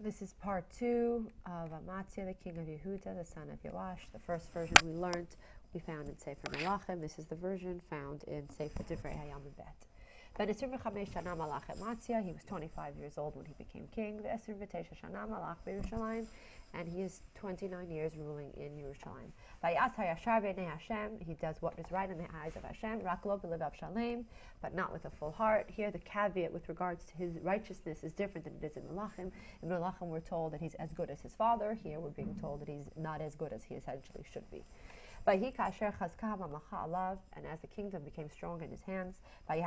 This is part 2 of Amatzia, the king of Yehuda, the son of Yoash. The first version we found in Sefer Melachim. This is the version found in Sefer Divrei Hayamim Bet. Ben 25 shana malach Amatzia. He was 25 years old when he became king. Ve'esir v'tesha shana malach b'Yerushalayim, and he is 29 years ruling in Yerushalayim. Vayas hayashar b'nei Hashem. He does what is right in the eyes of Hashem. Rak lo b'levav shalem, but not with a full heart. Here, the caveat with regards to his righteousness is different than it is in Melachim. In Melachim, we're told that he's as good as his father. Here, we're being told that he's not as good as he essentially should be. And as the kingdom became strong in his hands, and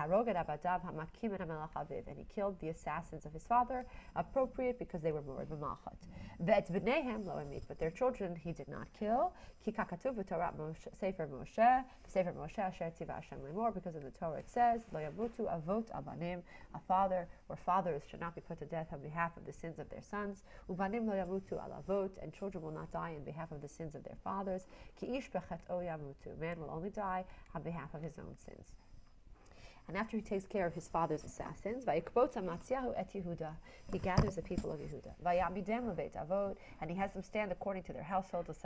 he killed the assassins of his father, appropriate because they were more b'malchat. But their children he did not kill, because in the Torah it says, a father or fathers should not be put to death on behalf of the sins of their sons, and children will not die on behalf of the sins of their fathers. Man will only die on behalf of his own sins. And after he takes care of his father's assassins, Amatzia of Yehuda, he gathers the people of Yehuda, and he has them stand according to their household, by the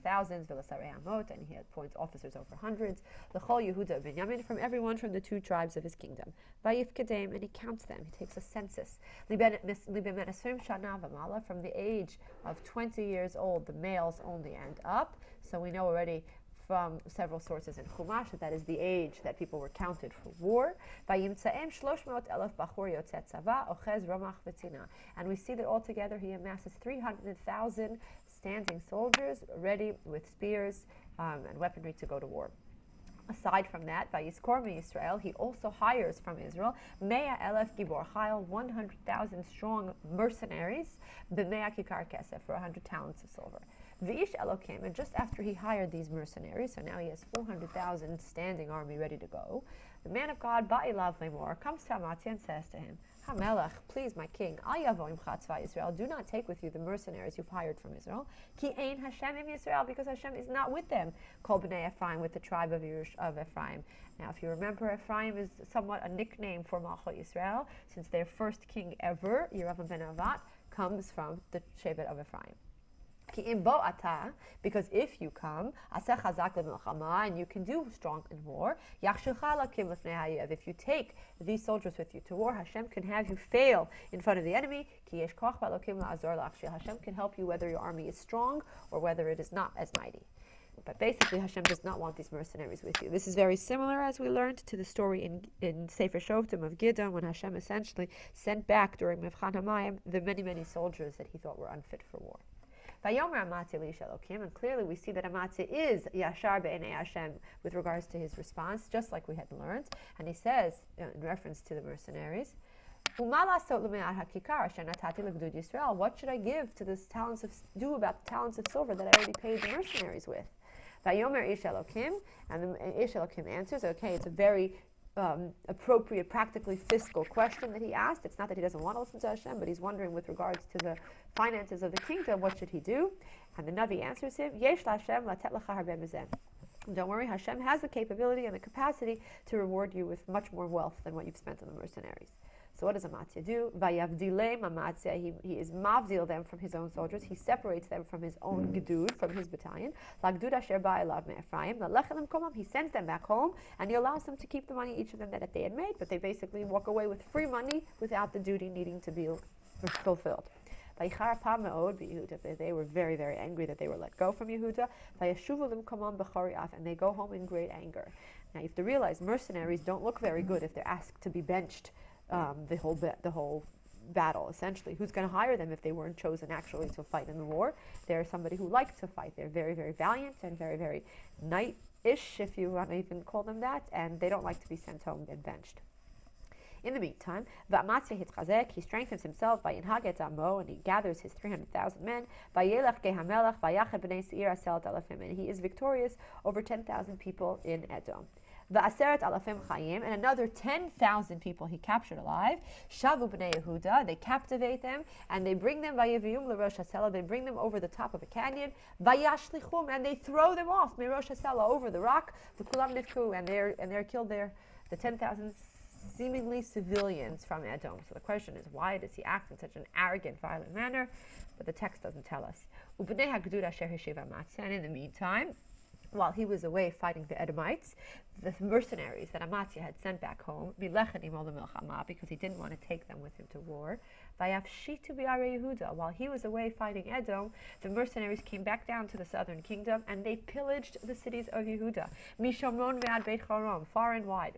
thousands, and he appoints officers over hundreds, from everyone from the 2 tribes of his kingdom. And he counts them, he takes a census. From the age of 20 years old, the males only end up. So we know already from several sources in Chumash that is the age that people were counted for war. And we see that altogether he amasses 300,000 standing soldiers ready with spears and weaponry to go to war. Aside from that, by Israel, he also hires from Israel 100,000 strong mercenaries, for 100 talents of silver. V'ish Elokim, and just after he hired these mercenaries, so now he has 400,000 standing army ready to go, the man of God, Ba'ilav Lemor, comes to Amatzia and says to him, HaMelech, please, my king, Al Yavo Imcha Tzva Israel, do not take with you the mercenaries you've hired from Israel, Ki Ein Hashem Im Yisrael, because Hashem is not with them, Kol B'nei Ephraim, with the tribe of Ephraim. Now, if you remember, Ephraim is somewhat a nickname for Malchut Yisrael, since their first king ever, Yeravam ben Avat, comes from the Shevet of Ephraim. Because if you come, and you can do strong in war, if you take these soldiers with you to war, Hashem can have you fail in front of the enemy. Hashem can help you whether your army is strong or whether it is not as mighty. But basically, Hashem does not want these mercenaries with you. This is very similar, as we learned, to the story in Sefer Shoftim of Gideon, when Hashem essentially sent back during Mevchan Hamayim the many soldiers that he thought were unfit for war. And clearly we see that Amatzia is Yashar Be'enei Hashem with regards to his response, just like we had learned. And he says, in reference to the mercenaries, what should I give to this about the talents of silver that I already paid the mercenaries with? And the Ish Elokim answers, okay, it's a very appropriate, practically fiscal question that he asked. It's not that he doesn't want to listen to Hashem, but he's wondering with regards to the finances of the kingdom, what should he do? And the Navi answers him, Yesh Hashem latet lecha harbe mizeh. Don't worry, Hashem has the capability and the capacity to reward you with much more wealth than what you've spent on the mercenaries. So what does Amatzia do? Vayavdilem Amatzia, he is mavdil them from his own soldiers. He separates them from his own gedud, from his battalion. Lagdud asher ba'elav me'Ephraim, lalechem komam. He sends them back home, and he allows them to keep the money, each of them, that they had made, but they basically walk away with free money without the duty needing to be fulfilled. They were very angry that they were let go from Yehuda. And they go home in great anger. Now you have to realize mercenaries don't look very good if they're asked to be benched the whole battle. Essentially, who's going to hire them if they weren't chosen actually to fight in the war? They're somebody who likes to fight. They're very valiant and very knight-ish, if you want to even call them that, and they don't like to be sent home and benched. In the meantime, Amatzia hitzchazek, he strengthens himself by inhaget amo, and he gathers his 300,000 men. Vayelech gehamelech vayached b'nei seir 10,000, and he is victorious over 10,000 people in Edom. V'aseret alafim chayim, and another 10,000 people he captured alive. Shavu b'nei Yehuda, they captivate them, and they bring them vayeviyum l'rosh hasela, they bring them over the top of a canyon. Vayashlichum, and they throw them off mirosh hasela over the rock. V'kulam nifku, and they're killed there. The 10,000 seemingly civilians from Edom. So the question is, why does he act in such an arrogant, violent manner? But the text doesn't tell us. And in the meantime, while he was away fighting the Edomites, the mercenaries that Amatzia had sent back home, because he didn't want to take them with him to war, while he was away fighting Edom, the mercenaries came back down to the southern kingdom and they pillaged the cities of Yehuda, far and wide.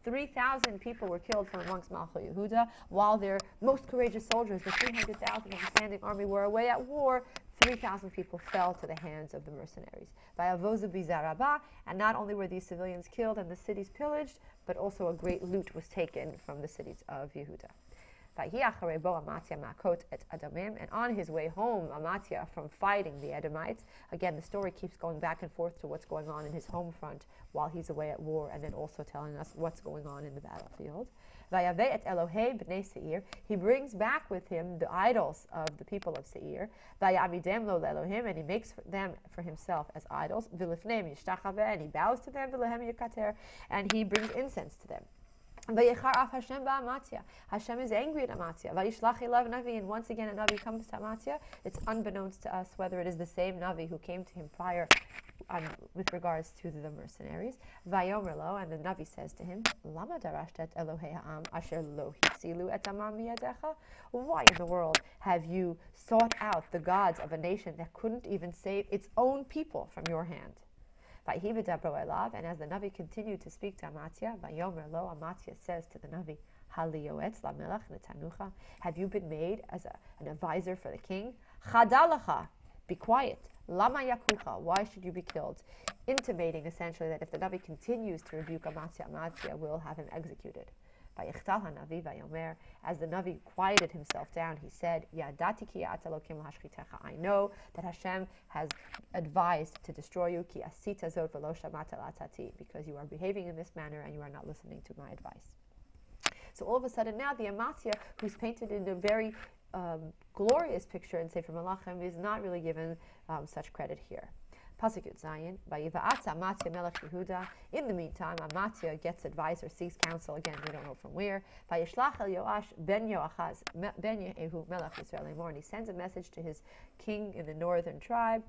3,000 people were killed from amongst Malchut Yehuda, while their most courageous soldiers, the 300,000 of the standing army, were away at war. 3,000 people fell to the hands of the mercenaries. And not only were these civilians killed and the cities pillaged, but also a great loot was taken from the cities of Yehuda. And on his way home, Amatzia, from fighting the Edomites, again the story keeps going back and forth to what's going on in his home front while he's away at war, and then also telling us what's going on in the battlefield. He brings back with him the idols of the people of Seir, and he makes them for himself as idols, and he bows to them, and he brings incense to them. Hashem is angry at Amatzia. And once again, a Navi comes to Amatzia. It's unbeknownst to us whether it is the same Navi who came to him prior with regards to the mercenaries. Vayomer lo, and the Navi says to him, Lama darashtet Elohei ha'am asher lo hitzilu et amam miyadecha? Why in the world have you sought out the gods of a nation that couldn't even save its own people from your hand? And as the Navi continued to speak to Amatzia, Vayomer lo, Amatzia says to the Navi, have you been made as an advisor for the king? Chadalacha, be quiet. Lama yakucha, why should you be killed? Intimating essentially that if the Navi continues to rebuke Amatzia, Amatzia will have him executed. As the Navi quieted himself down, he said, I know that Hashem has advised to destroy you, because you are behaving in this manner and you are not listening to my advice. So all of a sudden now the Amatzia, who's painted in a very glorious picture in Sefer Melachim, is not really given such credit here. Pasuk Yud Zayin, Amatzia Melech Yehuda. In the meantime, Amatzia gets advice or seeks counsel. Again, we don't know from where. Vayishlach el Yoash ben Yoachaz ben Yehu Melech Yisrael Lemor, and he sends a message to his king in the northern tribe.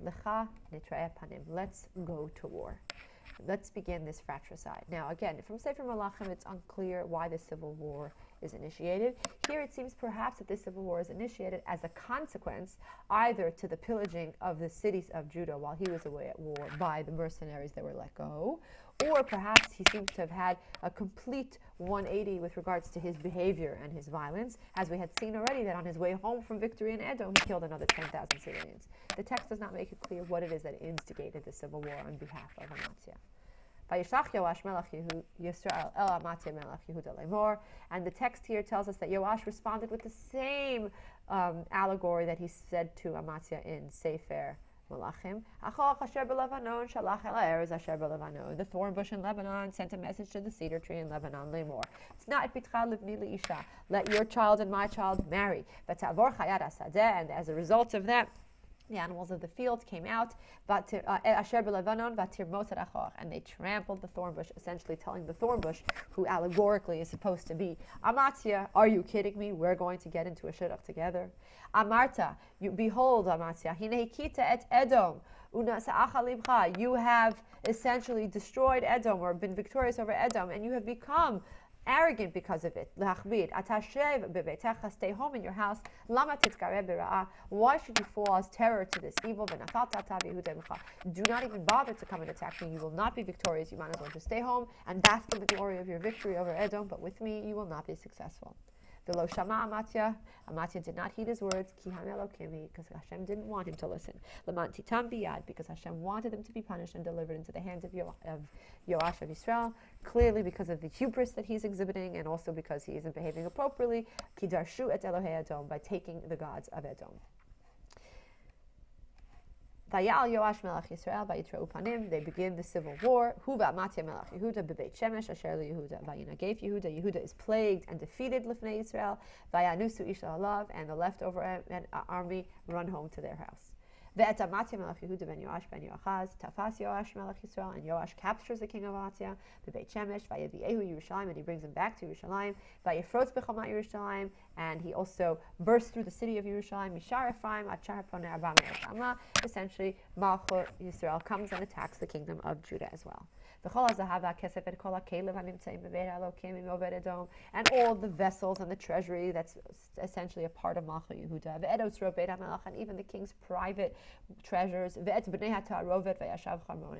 Lecha nitra'eh panim. Let's go to war. Let's begin this fratricide. Now, again, from Sefer Melachim, it's unclear why the civil war is initiated. Here it seems perhaps that this civil war is initiated as a consequence either to the pillaging of the cities of Judah while he was away at war by the mercenaries that were let go, or perhaps he seems to have had a complete 180 with regards to his behavior and his violence, as we had seen already that on his way home from victory in Edom, he killed another 10,000 civilians. The text does not make it clear what it is that instigated the civil war on behalf of Amatzia. And the text here tells us that Yoash responded with the same allegory that he said to Amatzia in Sefer Melachim. The thorn bush in Lebanon sent a message to the cedar tree in Lebanon. Let your child and my child marry. And as a result of that, the animals of the field came out, and they trampled the thorn bush, essentially telling the thorn bush, who allegorically is supposed to be Amatzia, are you kidding me? We're going to get into a shidduch together. Amarta, behold, Amatzia, hinehikita et Edom, you have essentially destroyed Edom, or been victorious over Edom, and you have become arrogant because of it. Stay home in your house. Why should you fall as terror to this evil? Do not even bother to come and attack me. You will not be victorious. You might as well just stay home and bask in the glory of your victory over Edom, but with me you will not be successful. V'lo shama Amatzia. Amatzia did not heed his words, because Hashem didn't want him to listen. L'man titam biyad, because Hashem wanted him to be punished and delivered into the hands of Yoash of Israel, clearly because of the hubris that he's exhibiting, and also because he isn't behaving appropriately, ki darshu et Elohei Edom, by taking the gods of Edom. Vayal Yoash Melech Yisrael vayitre'u panim. They begin the civil war. Huva Amatzia Melech Yehuda bebeit Shemesh asher Yehuda vayinagef Yehuda. Yehuda is plagued and defeated lifnei Yisrael. Vayanusu ish alav, and the leftover army run home to their house. Ve'et Amatzia of Yehuda ben Yoash ben Yoachaz tafas Yoash melech Yisrael, and Yoash captures the king of Amatzia, the Beit Shemesh, vayevi'ehu Yerushalayim, and he brings him back to Yerushalayim, vayefrotz b'chomat Yerushalayim, and he also bursts through the city of Yerushalayim, Mishar Ephraim achar ponei arba me'ot amma. Essentially, Malchut Yisrael comes and attacks the kingdom of Judah as well. And all the vessels and the treasury that's essentially a part of Malchut Yehuda, and even the king's private treasures, and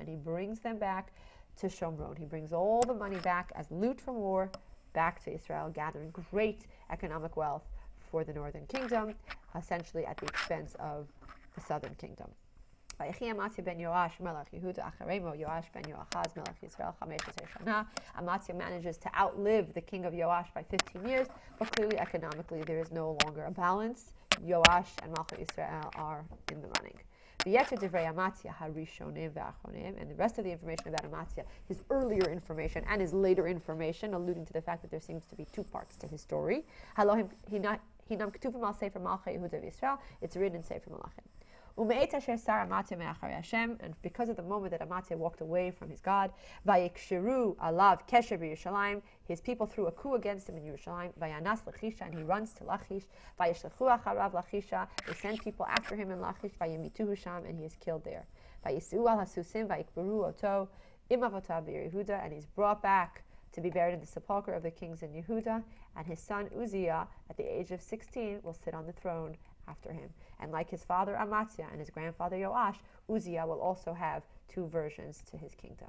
he brings them back to Shomron. He brings all the money back as loot from war back to Israel, gathering great economic wealth for the northern kingdom, essentially at the expense of the southern kingdom. Amatzia ben Yoash melech Yehuda acharemo Yoash ben Yoachaz melech Yisrael 15 shana. Amatzia manages to outlive the king of Yoash by 15 years, but clearly economically there is no longer a balance. Yoash and Malchut Yisrael are in the running. Divrei Amatzia harishonim ve'achronim, and the rest of the information about Amatzia, his earlier information and his later information, alluding to the fact that there seems to be two parts to his story. Hinam ketuvim al Sefer Melachim Bet. It's written in Sefer Melachim. And because of the moment that Amatzia walked away from his God, Vayikshiru alav kesher b'Yerushalayim, his people threw a coup against him in Yerushalayim. Vayanas Lachisha, and he runs to Lachish. Vayishlechu acharav Lachisha, they send people after him in Lachish. Vayimituhu sham, and he is killed there. Vayisu'u al hasusim vayikberu oto im avotav b'Yehuda, and he's brought back to be buried in the sepulchre of the kings in Yehuda. And his son Uzziah, at the age of 16, will sit on the throne after him. And like his father Amatzia and his grandfather Yoash, Uzziah will also have two versions to his kingdom.